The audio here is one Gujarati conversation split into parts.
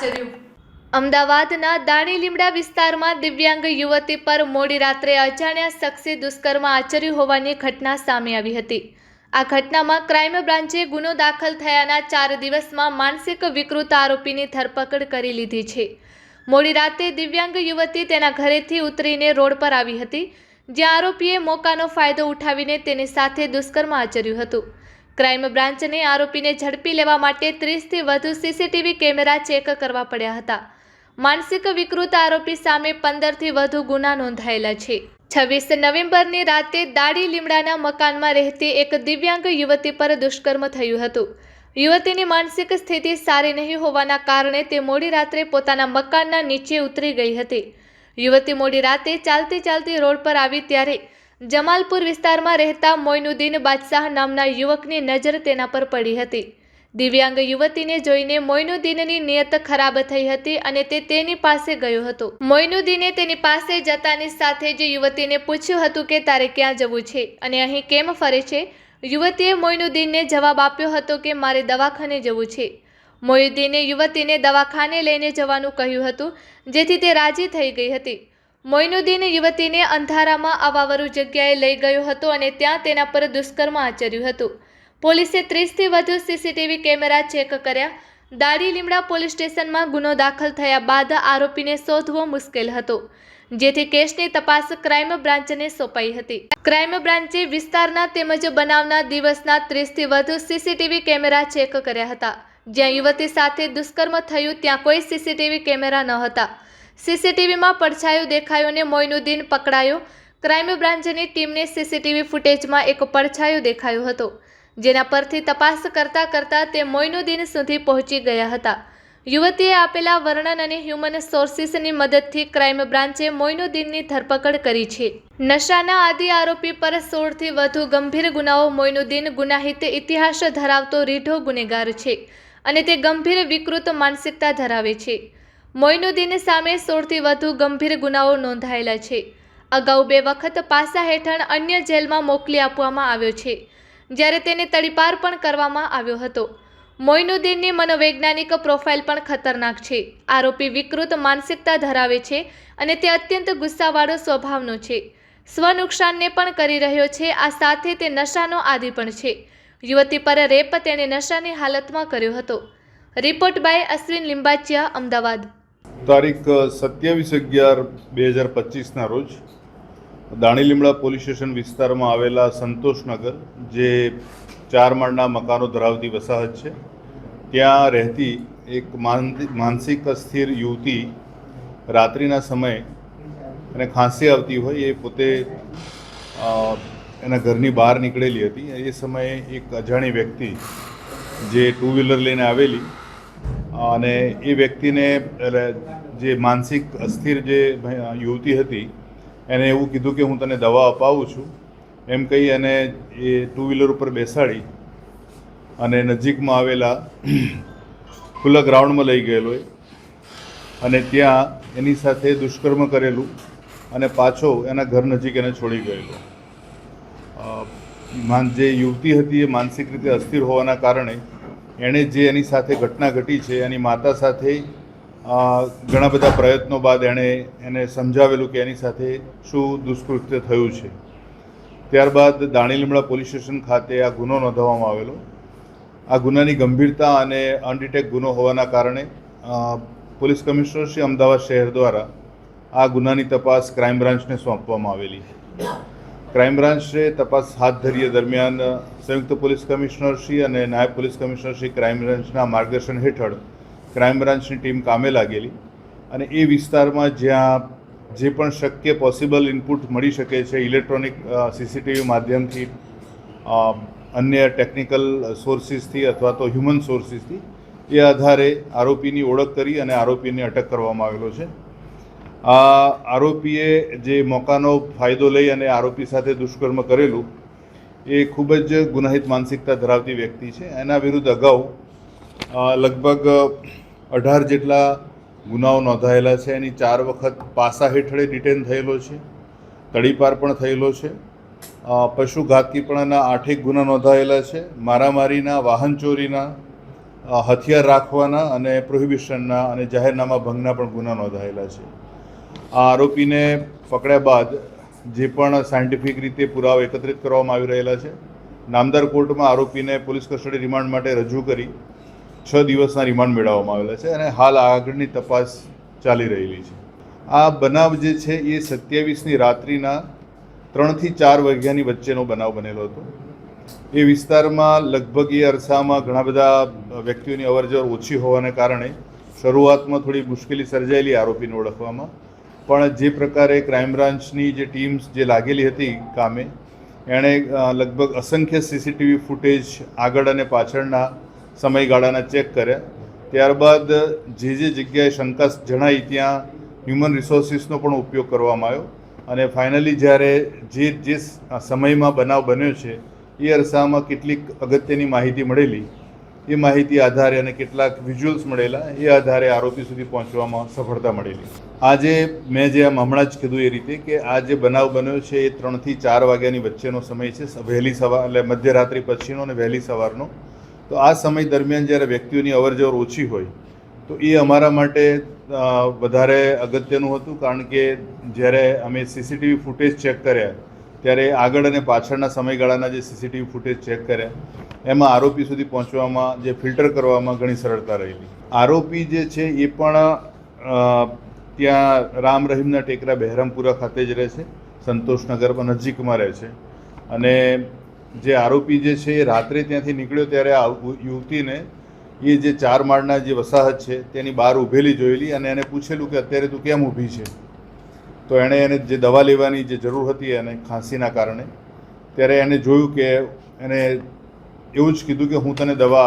આચર્યું। અમદાવાદના દાણી લીમડા વિસ્તારમાં દિવ્યાંગ યુવતી પર મોડી રાત્રે અજાણ્યા શખ્સે દુષ્કર્મ આચર્યું હોવાની ઘટના સામે આવી હતી। આ ઘટનામાં ક્રાઇમ બ્રાન્ચે ગુનો દાખલ થયાના 4 દિવસમાં માનસિક વિકૃત આરોપીની ધરપકડ કરી લીધી છે। મોડી રાતે દિવ્યાંગ યુવતી તેના ઘરેથી ઉતરીને રોડ પર આવી હતી, જ્યાં આરોપીએ મોકાનો ફાયદો ઉઠાવીને તેની સાથે દુષ્કર્મ આચર્યું હતું। ક્રાઇમ બ્રાન્ચને આરોપીને ઝડપી લેવા માટે 30થી વધુ સીસીટીવી કેમેરા ચેક કરવા પડ્યા હતા। માનસિક વિકૃત આરોપી સામે 15થી વધુ ગુના નોંધાયેલા છે। 26 નવેમ્બરની રાતે દાડી લીમડાના મકાનમાં રહેતી એક દિવ્યાંગ યુવતી પર દુષ્કર્મ થયું હતું। યુવતીની માનસિક સ્થિતિ સારી નહીં હોવાના કારણે તે મોડી રાત્રે પોતાના મકાનના નીચે ઉતરી ગઈ હતી। યુવતી મોડી રાતે ચાલતી રોડ પર આવી ત્યારે જમાલપુર વિસ્તારમાં રહેતા મોઇનુદ્દીન બાદશાહ નામના યુવકની નજર તેના પર પડી હતી। દિવ્યાંગ યુવતીને જોઈને મોઇનુદ્દીનની નિયત ખરાબ થઈ હતી અને તે તેની પાસે ગયો હતો। મોઇનુદ્દીને તેની પાસે જતાની સાથે જ યુવતીને પૂછ્યું હતું કે તારે ક્યાં જવું છે અને અહીં કેમ ફરે છે। યુવતીએ મોઇનુદ્દીનને જવાબ આપ્યો હતો કે મારે દવાખાને જવું છે। મોઇનુદ્દીને યુવતીને દવાખાને લઈને જવાનું કહ્યું હતું, જેથી તે રાજી થઈ ગઈ હતી। મોઇનુદ્દીન યુવતીને અંધારામાં અવાવરૂ જગ્યાએ લઈ ગયો હતો અને ત્યાં તેના પર દુષ્કર્મ આચર્યું હતું। પોલીસે 30થી વધુ સીસીટીવી કેમેરા ચેક કર્યા। દાડી લીમડા પોલીસ સ્ટેશનમાં ગુનો દાખલ થયા બાદ આરોપીને શોધવો મુશ્કેલ હતો, જેથી કેસની તપાસ ક્રાઇમ બ્રાન્ચને સોંપાઈ હતી। ક્રાઇમ બ્રાન્ચે વિસ્તારના તેમજ બનાવના દિવસના 30થી વધુ સીસીટીવી કેમેરા ચેક કર્યા હતા। જ્યાં યુવતી સાથે દુષ્કર્મ થયું ત્યાં કોઈ સીસીટીવી કેમેરા ન હતા। સીસીટીવીમાં પડછાયો દેખાયો અને મોઇનુદ્દીન પકડાયો। ક્રાઇમ બ્રાન્ચની ટીમને સીસીટીવી ફૂટેજમાં એક પડછાયો દેખાયો હતો, જેના પરથી તપાસ કરતા તે મોઇનુદ્દીન સુધી પહોંચી ગયા હતા। યુવતીએ આપેલા વર્ણન અને હ્યુમન સોર્સિસની મદદથી ક્રાઇમ બ્રાન્ચે મોઇનુદ્દીનની ધરપકડ કરી છે। નશાના આદિ આરોપી પર 16થી વધુ ગંભીર ગુનાઓ। મોઇનુદ્દીન ગુનાહિત ઇતિહાસ ધરાવતો રીઢો ગુનેગાર છે અને તે ગંભીર વિકૃત માનસિકતા ધરાવે છે। મોઇનુદ્દીન સામે 16થી વધુ ગંભીર ગુનાઓ નોંધાયેલા છે। અગાઉ 2 વખત પાસા હેઠળ અન્ય જેલમાં મોકલી આપવામાં આવ્યો છે, જ્યારે તેને તડીપાર પણ કરવામાં આવ્યો હતો। મોઇનુદ્દીનની મનોવૈજ્ઞાનિક પ્રોફાઇલ પણ ખતરનાક છે। આરોપી વિકૃત માનસિકતા ધરાવે છે અને તે અત્યંત ગુસ્સાવાળો સ્વભાવનો છે। સ્વનુકસાનને પણ કરી રહ્યો છે। આ સાથે તે નશાનો આદિ પણ છે। યુવતી પર રેપ તેણે નશાની હાલતમાં કર્યો હતો। Report by Ashwin Limbachiya, Ahmedabad. તારીખ 27/11/2025ના રોજ દાણી લીમડા પોલીસ સ્ટેશન વિસ્તારમાં આવેલા સંતોષનગર, જે 4 માળના મકાનો ધરાવતી વસાહત છે, ત્યાં રહેતી એક માનસિક અસ્થિર યુવતી રાત્રિના સમયે એને ખાંસી આવતી હોય એ પોતે એના ઘરની બહાર નીકળેલી હતી। એ સમયે એક અજાણી વ્યક્તિ જે 2 વ્હીલર લઈને આવેલી અને એ વ્યક્તિને જે માનસિક અસ્થિર જે યુવતી હતી એને એવું કીધું કે હું તને દવા અપાવું છું એમ કહી અને એ 2 વ્હીલર ઉપર બેસાડી અને નજીકમાં આવેલા ખુલ્લા ગ્રાઉન્ડમાં લઈ ગયેલો અને ત્યાં એની સાથે દુષ્કર્મ કરેલું અને પાછો એના ઘર નજીક એને છોડી ગયેલો। જે યુવતી હતી એ માનસિક રીતે અસ્થિર હોવાના કારણે એણે જે એની સાથે ઘટના ઘટી છે એની માતા સાથે ઘણા બધા પ્રયત્નો બાદ એણે એને સમજાવેલું કે એની સાથે શું દુષ્કૃત્ય થયું છે। ત્યારબાદ દાણી લીમડા પોલીસ સ્ટેશન ખાતે આ ગુનો નોંધવામાં આવેલો। આ ગુનાની ગંભીરતા અને અનડિટેક ગુનો હોવાના કારણે પોલીસ કમિશનર શ્રી અમદાવાદ શહેર દ્વારા આ ગુનાની તપાસ ક્રાઇમ બ્રાન્ચને સોંપવામાં આવેલી। ક્રાઇમ બ્રાન્ચે તપાસ હાથ ધરી દરમિયાન સંયુક્ત પોલીસ કમિશનર શ્રી અને નાયબ પોલીસ કમિશનર શ્રી ક્રાઇમ બ્રાન્ચના માર્ગદર્શન હેઠળ ક્રાઇમ બ્રાન્ચની ટીમ કામે લાગેલી અને એ વિસ્તારમાં જ્યાં જે પણ શક્ય પોસિબલ ઇનપુટ મળી શકે છે, ઇલેક્ટ્રોનિક સીસીટીવી માધ્યમથી, અન્ય ટેકનિકલ સોર્સિસથી અથવા તો હ્યુમન સોર્સિસથી, એ આધારે આરોપીની ઓળખ કરી અને આરોપીને અટક કરવામાં આવેલો છે। આ આરોપીએ જે મોકાનો ફાયદો લઈ અને આરોપી સાથે દુષ્કર્મ કરેલું એ ખૂબ જ ગુનાહિત માનસિકતા ધરાવતી વ્યક્તિ છે। એના વિરુદ્ધ અગાઉ લગભગ 18 જેટલા ગુનાઓ નોંધાયેલા છે। એની 4 વખત પાસા હેઠળે ડિટેન થયેલો છે, તડીપાર પણ થયેલો છે। પશુઘાતીપણાના 8 ગુના નોંધાયેલા છે। મારામારીના, વાહન ચોરીના હથિયાર રાખવાના અને પ્રોહિબિશનના અને જાહેરનામા ભંગના પણ ગુના નોંધાયેલા છે. આ આરોપીને પકડ્યા બાદ જે પણ સાયન્ટિફિક રીતે પુરાવા એકત્રિત કરવામાં આવી રહેલા છે, નામદાર કોર્ટમાં આરોપીને પોલીસ કસ્ટડી રિમાન્ડ માટે રજૂ કરી 6 દિવસના રિમાન્ડ મેળવવામાં આવેલા છે અને હાલ આગળની તપાસ ચાલી રહેલી છે. આ બનાવ જે છે એ 27ની રાત્રિના 3 થી 4 વાગ્યાની વચ્ચેનો બનાવ બનેલો હતો. એ વિસ્તારમાં લગભગ એ અરસામાં ઘણા બધા વ્યક્તિઓની અવરજવર ઓછી હોવાને કારણે શરૂઆતમાં થોડી મુશ્કેલી સર્જાયેલી આરોપીને ઓળખવામાં, પણ જે પ્રકારે ક્રાઇમ બ્રાન્ચની જે ટીમ્સ જે લાગેલી હતી કામે, એણે લગભગ અસંખ્ય સીસીટીવી ફૂટેજ આગળ અને પાછળના સમયગાળાના ચેક કર્યા. ત્યારબાદ જે જગ્યાએ શંકા જણાઈ ત્યાં હ્યુમન રિસોર્સિસનો પણ ઉપયોગ કરવામાં આવ્યો અને ફાઇનલી જ્યારે જે સમયમાં બનાવ બન્યો છે એ અરસામાં કેટલીક અગત્યની માહિતી મળેલી, એ માહિતી આધારે અને કેટલાક વિઝ્યુઅલ્સ મળેલા, એ આધારે આરોપી સુધી પહોંચવામાં સફળતા મળેલી. આજે મેં જે હમણાં જ કીધું એ રીતે કે આ જે બનાવ બન્યો છે એ 3 થી 4 વાગ્યાની વચ્ચેનો સમય છે, વહેલી સવાર એટલે મધ્યરાત્રિ પછીનો અને વહેલી સવારનો. તો આ સમય દરમિયાન જ્યારે વ્યક્તિઓની અવરજવર ઓછી હોય તો એ અમારા માટે વધારે અગત્યનું હતું, કારણ કે જ્યારે અમે સીસીટીવી ફૂટેજ ચેક કર્યા ત્યારે આગળ અને પાછળના સમયગાળાના જે સીસીટીવી ફૂટેજ ચેક કર્યા એમાં આરોપી સુધી પહોંચવામાં, જે ફિલ્ટર કરવામાં ઘણી સરળતા રહેલી. આરોપી જે છે એ પણ ત્યાં રામ રહીમના ટેકરા બહેરામપુરા ખાતે જ રહે છે, સંતોષનગરમાં નજીકમાં રહે છે. અને જે આરોપી જે છે એ રાત્રે ત્યાંથી નીકળ્યો ત્યારે આ યુવતીને એ જે 4 માળના જે વસાહત છે તેની બહાર ઊભેલી જોયેલી અને એને પૂછેલું કે અત્યારે તું કેમ ઊભી છે? તો એણે એને જે દવા લેવાની જે જરૂર હતી એને ખાંસીના કારણે, ત્યારે એને જોયું કે એને એવું જ કીધું કે હું તને દવા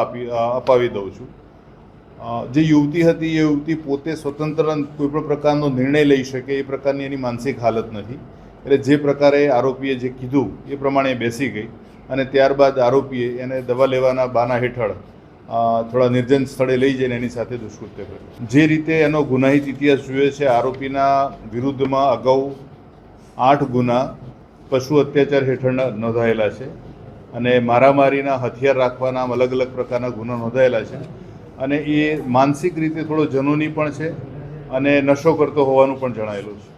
અપાવી દઉં છું. જે યુવતી હતી એ યુવતી પોતે સ્વતંત્ર કોઈપણ પ્રકારનો નિર્ણય લઈ શકે એ પ્રકારની એની માનસિક હાલત નથી. એટલે જે પ્રકારે આરોપીએ જે કીધું એ પ્રમાણે બેસી ગઈ અને ત્યારબાદ આરોપીએ એને દવા લેવાના બહાના હેઠળ થોડા નિર્જન સ્થળે લઈ જઈને એની સાથે દુષ્કૃત્ય કર્યું. જે રીતે એનો ગુનાહિત ઇતિહાસ જોઈએ છે, આરોપીના વિરુદ્ધમાં અગાઉ 8 ગુના પશુ અત્યાચાર હેઠળ નોંધાયેલા છે અને મારામારીના, હથિયાર રાખવાના અલગ અલગ પ્રકારના ગુના નોંધાયેલા છે અને એ માનસિક રીતે થોડો જનૂની પણ છે અને નશો કરતો હોવાનું પણ જણાયેલું છે.